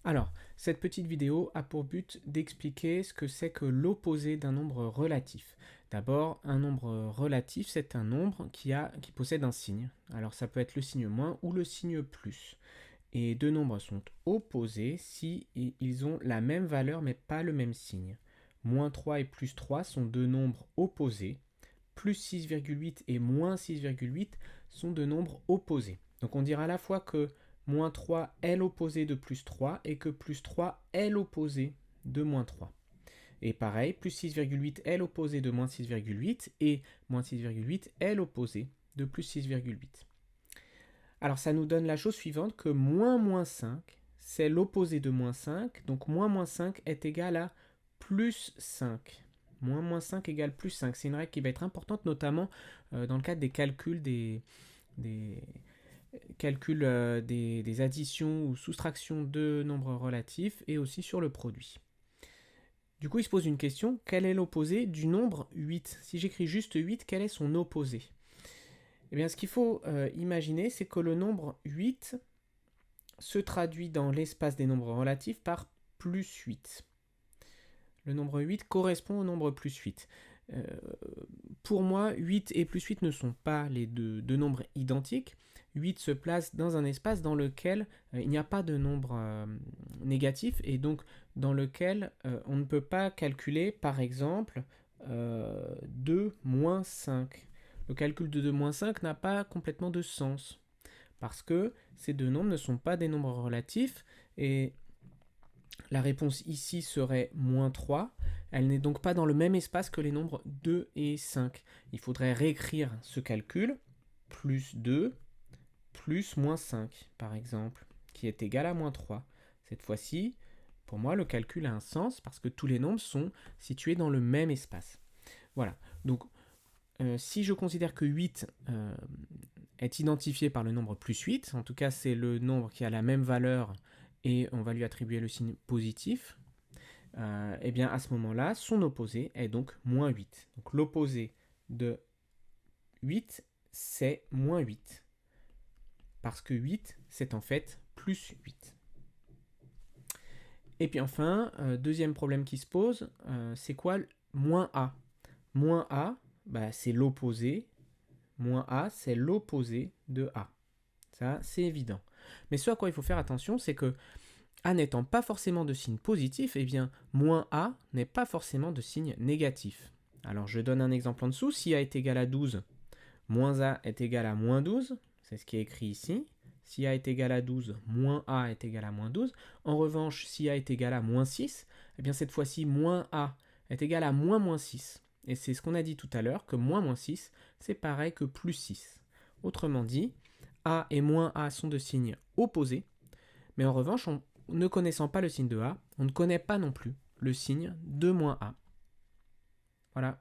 Alors, cette petite vidéo a pour but d'expliquer ce que c'est que l'opposé d'un nombre relatif. D'abord, un nombre relatif, c'est un nombre qui possède un signe. Alors, ça peut être le signe moins ou le signe plus. Et deux nombres sont opposés si ils ont la même valeur mais pas le même signe. Moins 3 et plus 3 sont deux nombres opposés. Plus 6,8 et moins 6,8 sont deux nombres opposés. Donc on dira à la fois que moins 3 est l'opposé de plus 3 et que plus 3 est l'opposé de moins 3. Et pareil, plus 6,8 est l'opposé de moins 6,8 et moins 6,8 est l'opposé de plus 6,8. Alors ça nous donne la chose suivante que moins 5, c'est l'opposé de moins 5, donc moins 5 est égal à plus 5. Moins 5 égale plus 5. C'est une règle qui va être importante, notamment dans le cadre des calculs des calculs des additions ou soustractions de nombres relatifs et aussi sur le produit. Du coup, il se pose une question, quel est l'opposé du nombre 8? Si j'écris juste 8, quel est son opposé? Eh bien, ce qu'il faut imaginer, c'est que le nombre 8 se traduit dans l'espace des nombres relatifs par plus 8. Le nombre 8 correspond au nombre plus 8. Pour moi, 8 et plus 8 ne sont pas les deux nombres identiques. 8 se place dans un espace dans lequel il n'y a pas de nombre négatif et donc dans lequel on ne peut pas calculer, par exemple, 2 moins 5. Le calcul de 2 moins 5 n'a pas complètement de sens parce que ces deux nombres ne sont pas des nombres relatifs et la réponse ici serait moins 3. Elle n'est donc pas dans le même espace que les nombres 2 et 5. Il faudrait réécrire ce calcul, plus 2, plus moins 5, par exemple, qui est égal à moins 3. Cette fois-ci, pour moi, le calcul a un sens parce que tous les nombres sont situés dans le même espace. Voilà, donc si je considère que 8 est identifié par le nombre plus 8, en tout cas c'est le nombre qui a la même valeur et on va lui attribuer le signe positif, et bien à ce moment-là, son opposé est donc moins 8. Donc l'opposé de 8, c'est moins 8. Parce que 8, c'est en fait plus 8. Et puis enfin, deuxième problème qui se pose, c'est quoi moins A? Moins A, c'est l'opposé. Moins A, c'est l'opposé de A. Ça, c'est évident. Mais ce à quoi il faut faire attention, c'est que A n'étant pas forcément de signe positif, eh bien, moins A n'est pas forcément de signe négatif. Alors, je donne un exemple en dessous. Si A est égal à 12, moins A est égal à moins 12. C'est ce qui est écrit ici. Si A est égal à 12, moins A est égal à moins 12. En revanche, si A est égal à moins 6, eh bien, cette fois-ci, moins A est égal à moins 6. Et c'est ce qu'on a dit tout à l'heure, que moins 6, c'est pareil que plus 6. Autrement dit, A et moins A sont de signes opposés, mais en revanche, ne connaissant pas le signe de A, on ne connaît pas non plus le signe de moins A. Voilà.